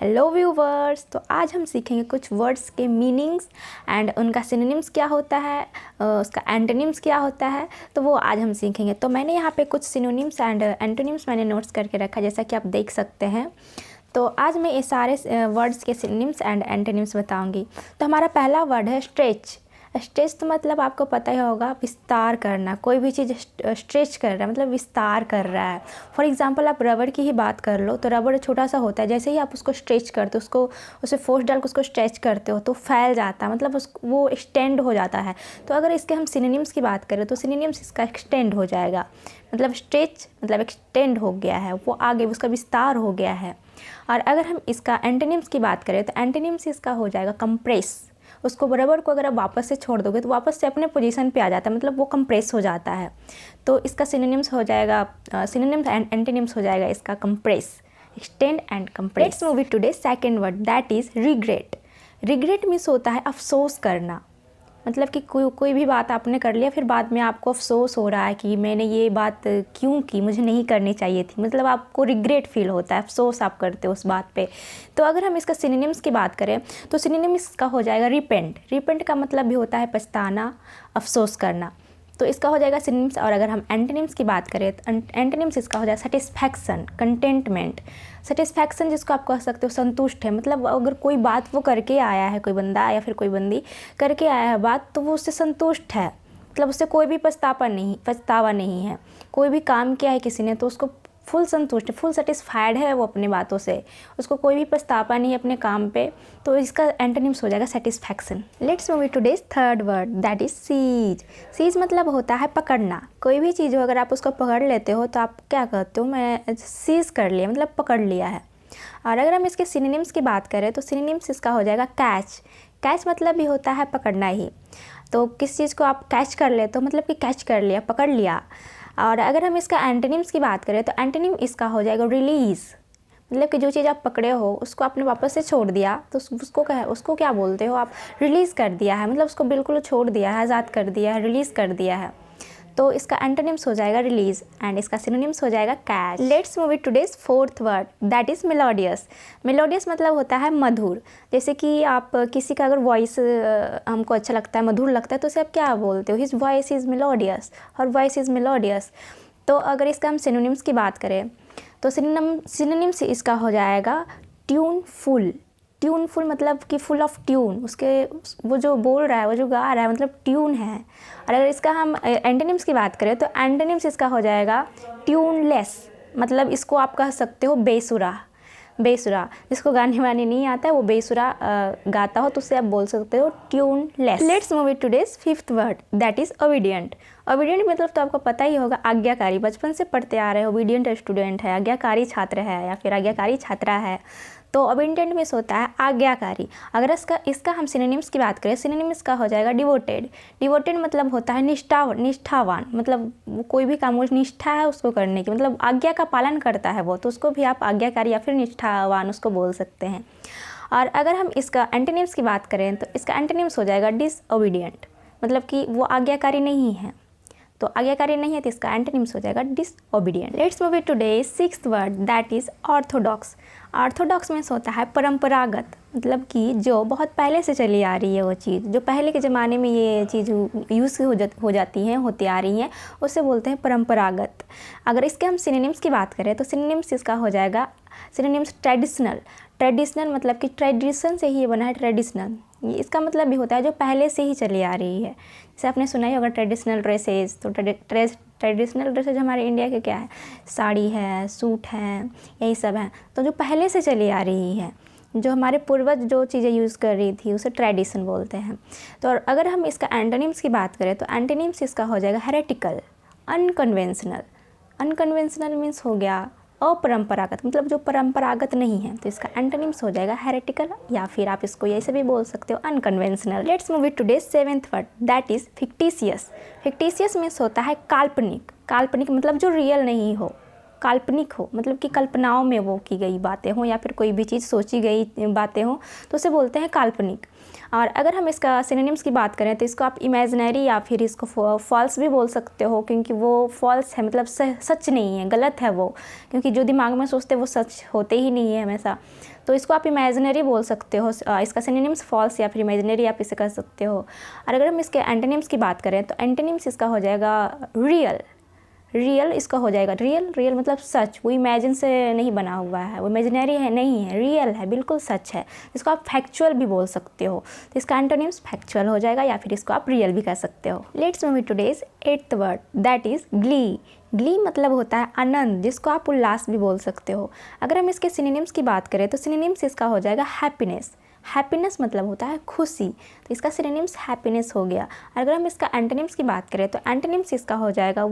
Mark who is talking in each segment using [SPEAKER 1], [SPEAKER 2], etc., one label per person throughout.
[SPEAKER 1] Hello viewers. तो आज हम सीखेंगे कुछ वर्ड्स के मीनिंग्स एंड उनका सिनोनिम्स क्या होता है, उसका एंटोनिम्स क्या होता है, तो वो आज हम सीखेंगे। तो मैंने यहाँ पे कुछ सिनोनिम्स एंड एंटोनिम्स मैंने नोट्स करके रखा, जैसा कि आप देख सकते हैं। तो आज मैं ये सारे वर्ड्स के सिनोनिम्स एंड एंटोनिम्स बताऊँगी। तो हमारा पहला वर्ड है स्ट्रेच। स्ट्रेच तो मतलब आपको पता ही होगा, विस्तार करना। कोई भी चीज़ स्ट्रेच कर रहा है मतलब विस्तार कर रहा है। फॉर एग्जांपल आप रबड़ की ही बात कर लो, तो रबड़ छोटा सा होता है, जैसे ही आप उसको स्ट्रेच करते हो, उसको उसे फोर्स डाल के उसको स्ट्रेच करते हो तो फैल जाता है, मतलब वो एक्सटेंड हो जाता है। तो अगर इसके हम सिनोनिम्स की बात करें तो सिनोनिम्स इसका एक्सटेंड हो जाएगा। मतलब स्ट्रेच मतलब एक्सटेंड हो गया है, वो आगे उसका विस्तार हो गया है। और अगर हम इसका एंटोनिम्स की बात करें तो एंटोनिम्स इसका हो जाएगा कंप्रेस। उसको रबड़ को अगर आप वापस से छोड़ दोगे तो वापस से अपने पोजीशन पे आ जाता है, मतलब वो कंप्रेस हो जाता है। तो इसका सिनोनिम्स हो जाएगा, सिनोनिम्स एंड एंटोनिम्स हो जाएगा इसका compress, extend and compress. Let's move today second word, that is regret. Regret means होता है अफसोस करना। मतलब कि कोई भी बात आपने कर लिया, फिर बाद में आपको अफसोस हो रहा है कि मैंने ये बात क्यों की, मुझे नहीं करनी चाहिए थी। मतलब आपको रिग्रेट फील होता है, अफसोस आप करते हो उस बात पे। तो अगर हम इसका सिनोनिम्स की बात करें तो सिनोनिम्स का हो जाएगा रिपेंट। रिपेंट का मतलब भी होता है पछताना, अफसोस करना। तो इसका हो जाएगा सिनोनिम्स। और अगर हम एंटोनिम्स की बात करें तो एंटोनिम्स इसका हो जाएगा सेटिस्फैक्शन, कंटेंटमेंट। सेटिस्फैक्शन जिसको आप कह सकते हो संतुष्ट है, मतलब अगर कोई बात वो करके आया है, कोई बंदा या फिर कोई बंदी करके आया है बात, तो वो उससे संतुष्ट है। मतलब उससे कोई भी पछतावा नहीं है। कोई भी काम किया है किसी ने तो उसको फुल संतुष्ट, फुल सेटिस्फाइड है वो अपनी बातों से, उसको कोई भी पछतावा नहीं है अपने काम पे। तो इसका एंटोनिम्स हो जाएगा satisfaction. Let's move today's third word, that is cease. Cease मतलब होता है पकड़ना। कोई भी चीज़ हो अगर आप उसको पकड़ लेते हो तो आप क्या कहते हो, मैं सीज कर लिया, मतलब पकड़ लिया है। और अगर हम इसके सिनोनिम्स की बात करें तो सिनोनिम्स इसका हो जाएगा कैच। कैच मतलब भी होता है पकड़ना ही। तो किस चीज़ को आप कैच कर लेते हो, मतलब कि कैच कर लिया, पकड़ लिया। और अगर हम इसका एंटोनिम्स की बात करें तो एंटोनिम इसका हो जाएगा रिलीज़। मतलब कि जो चीज़ आप पकड़े हो उसको आपने वापस से छोड़ दिया तो उसको क्या बोलते हो आप, रिलीज़ कर दिया है। मतलब उसको बिल्कुल छोड़ दिया है, आज़ाद कर दिया है, रिलीज़ कर दिया है। तो इसका एंटोनिम्स हो जाएगा रिलीज एंड इसका सिनोनिम्स हो जाएगा catch. Let's move today's fourth word, that is melodious. Melodious मतलब होता है मधुर। जैसे कि आप किसी का अगर वॉइस हमको अच्छा लगता है, मधुर लगता है, तो उसे आप क्या बोलते हो, his voice is melodious, her voice is melodious. तो अगर इसका हम सिनोनिम्स की बात करें तो सिनोनिम्स इसका हो जाएगा ट्यूनफुल। ट्यूनफुल मतलब कि फुल ऑफ ट्यून, उसके वो जो बोल रहा है, वो जो गा रहा है, मतलब ट्यून है। और अगर इसका हम एंटोनिम्स की बात करें तो एंटोनिम्स इसका हो जाएगा ट्यूनलेस। मतलब इसको आप कह सकते हो बेसुरा। बेसुरा जिसको गाने वाने नहीं आता है वो बेसुरा गाता हो तो उससे आप बोल सकते हो tuneless. Let's move today's fifth word, that is obedient. Obedient मतलब तो आपको पता ही होगा, आज्ञाकारी। बचपन से पढ़ते आ रहे हो, ओबीडियंट स्टूडेंट है, आज्ञाकारी छात्र है या फिर आज्ञाकारी छात्रा है। तो ओबीडियंट मीन्स होता है आज्ञाकारी। अगर इसका हम सिनोनिम्स की बात करें, सिनोनिम्स का हो जाएगा डिवोटेड। डिवोटेड मतलब होता है निष्ठावान। मतलब कोई भी काम निष्ठा है उसको करने की, मतलब आज्ञा का पालन करता है वो, तो उसको भी आप आज्ञाकारी या फिर निष्ठावान उसको बोल सकते हैं। और अगर हम इसका एंटोनिम्स की बात करें तो इसका एंटोनिम्स हो जाएगा डिसओबीडियंट। मतलब कि वो आज्ञाकारी नहीं है, तो आज्ञाकारी नहीं है तो इसका एंटोनिम्स हो जाएगा disobedient. Let's move today sixth word, that is Orthodox. Orthodox means होता है परंपरागत। मतलब कि जो बहुत पहले से चली आ रही है, वो चीज़ जो पहले के ज़माने में ये चीज़ यूज़ हो जाती हैं, होती आ रही हैं, उससे बोलते हैं परंपरागत। अगर इसके हम सिनोनिम्स की बात करें तो सिनोनिम्स इसका हो जाएगा सिनोनिम्स ट्रेडिशनल। ट्रेडिशनल मतलब कि ट्रेडिशन से ही ये बना है, ट्रेडिशनल। ये इसका मतलब भी होता है जो पहले से ही चली आ रही है। जैसे आपने सुना ही होगा ट्रेडिशनल ड्रेसेस, तो ट्रेडिशनल ड्रेसेज हमारे इंडिया के क्या है, साड़ी है, सूट है, यही सब है। तो जो पहले से चली आ रही है, जो हमारे पूर्वज जो चीज़ें यूज़ कर रही थी उसे ट्रेडिशन बोलते हैं। तो अगर हम इसका एंटोनिम्स की बात करें तो एंटोनिम्स इसका हो जाएगा हेरेटिकल, अनकन्वेंशनल। अनकन्वेंशनल मीन्स हो गया अपरंपरागत, मतलब जो परंपरागत नहीं है, तो इसका एंटोनिम्स हो जाएगा हेरेटिकल या फिर आप इसको ऐसे भी बोल सकते हो unconventional. Let's move today seventh word, that is fictitious. Fictitious means होता है काल्पनिक। काल्पनिक मतलब जो रियल नहीं हो, काल्पनिक हो, मतलब कि कल्पनाओं में वो की गई बातें हों या फिर कोई भी चीज़ सोची गई बातें हों, तो उसे बोलते हैं काल्पनिक। और अगर हम इसका सिनोनिम्स की बात करें तो इसको आप इमेजिनरी या फिर इसको फॉल्स भी बोल सकते हो, क्योंकि वो फॉल्स है, मतलब सच नहीं है, गलत है वो, क्योंकि जो दिमाग में सोचते हैं वो सच होते ही नहीं है हमेशा। तो इसको आप इमेजिनरी बोल सकते हो। इसका सिनोनिम्स फॉल्स या फिर इमेजिनरी आप इसे कह सकते हो। और अगर हम इसके एंटोनिम्स की बात करें तो एंटोनिम्स इसका हो जाएगा रियल। रियल इसका हो जाएगा रियल मतलब सच, वो इमेजिन से नहीं बना हुआ है, वो इमेजिनरी है नहीं है, रियल है, बिल्कुल सच है। इसको आप फैक्चुअल भी बोल सकते हो, तो इसका एंटोनिम्स फैक्चुअल हो जाएगा या फिर इसको आप रियल भी कह सकते हो। Let's move today's 8th word, that is Glee. Glee मतलब होता है आनंद, जिसको आप उल्लास भी बोल सकते हो। अगर हम इसके सिनोनिम्स की बात करें तो सिनोनिम्स इसका हो जाएगा हैप्पीनेस। हैप्पीनेस मतलब होता है खुशी, तो इसका सिनोनिम्स हैप्पीनेस हो गया। अगर हम इसका एंटोनिम्स की बात करें तो एंटोनिम्स इसका हो जाएगा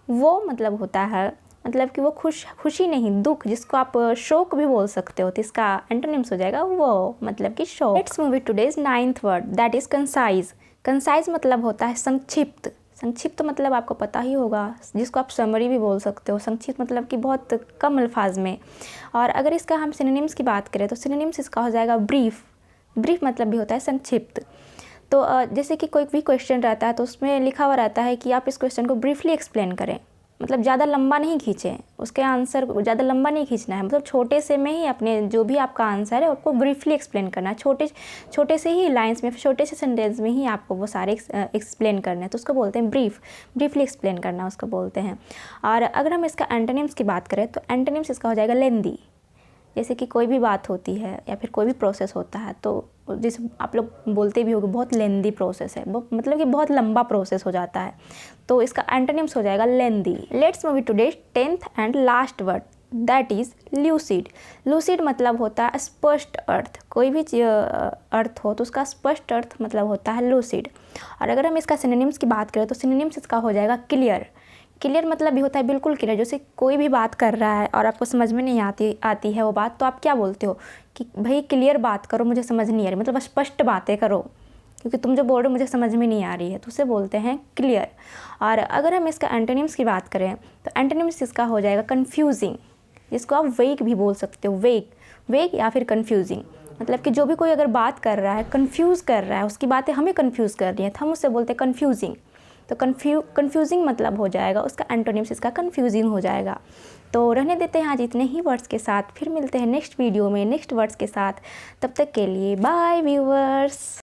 [SPEAKER 1] वो मतलब होता है, मतलब कि वो खुशी नहीं, दुख, जिसको आप शोक भी बोल सकते हो, तो इसका एंटोनिम्स हो जाएगा वो मतलब कि शोक। Let's move today's 9th word, that is concise. Concise मतलब होता है संक्षिप्त। संक्षिप्त मतलब आपको पता ही होगा, जिसको आप समरी भी बोल सकते हो। संक्षिप्त मतलब कि बहुत कम अल्फाज में। और अगर इसका हम सिनोनिम्स की बात करें तो सिनोनिम्स इसका हो जाएगा ब्रीफ। ब्रीफ मतलब भी होता है संक्षिप्त। तो जैसे कि कोई भी क्वेश्चन रहता है तो उसमें लिखा हुआ रहता है कि आप इस क्वेश्चन को ब्रीफली एक्सप्लेन करें, मतलब ज़्यादा लंबा नहीं खींचें, उसके आंसर ज़्यादा लंबा नहीं खींचना है, मतलब छोटे से में ही अपने जो भी आपका आंसर है आपको ब्रीफली एक्सप्लेन करना है। छोटे से ही लाइंस में, छोटे से सेंटेंस में ही आपको वो सारे एक्सप्लेन करने हैं, तो उसको बोलते हैं ब्रीफली एक्सप्लेन करना उसको बोलते हैं। और अगर हम इसका एंटोनिम्स की बात करें तो एंटोनिम्स इसका हो जाएगा लेंदी। जैसे कि कोई भी बात होती है या फिर कोई भी प्रोसेस होता है तो जैसे आप लोग बोलते भी होगे बहुत लेंदी प्रोसेस है, मतलब कि बहुत लंबा प्रोसेस हो जाता है, तो इसका एंटोनिम्स हो जाएगा lengthy. Let's move today 10th and last word, that is lucid. Lucid मतलब होता है स्पष्ट अर्थ। कोई भी अर्थ हो तो उसका स्पष्ट अर्थ मतलब होता है लूसिड। और अगर हम इसका सिनोनिम्स की बात करें तो सिनोनिम्स इसका हो जाएगा क्लियर। क्लियर मतलब भी होता है बिल्कुल क्लियर। जैसे कोई भी बात कर रहा है और आपको समझ में नहीं आती है वो बात, तो आप क्या बोलते हो कि भाई क्लियर बात करो, मुझे समझ नहीं आ रही, मतलब स्पष्ट बातें करो, क्योंकि तुम जो बोल रहे हो मुझे समझ में नहीं आ रही है, तो उसे बोलते हैं क्लियर। और अगर हम इसका एंटोनिम्स की बात करें तो एंटोनिम्स इसका हो जाएगा कन्फ्यूजिंग, जिसको आप वेग भी बोल सकते हो। वेग या फिर कन्फ्यूजिंग मतलब कि जो भी कोई अगर बात कर रहा है, कन्फ्यूज़ कर रहा है, उसकी बातें हमें कन्फ्यूज़ कर रही हैं, तो हम उससे बोलते हैं कन्फ्यूजिंग। तो कन्फ्यूजिंग मतलब हो जाएगा, उसका एंटोनिम्स इसका कन्फ्यूजिंग हो जाएगा। तो रहने देते हैं आज इतने ही वर्ड्स के साथ, फिर मिलते हैं नेक्स्ट वीडियो में नेक्स्ट वर्ड्स के साथ। तब तक के लिए बाय व्यूअर्स।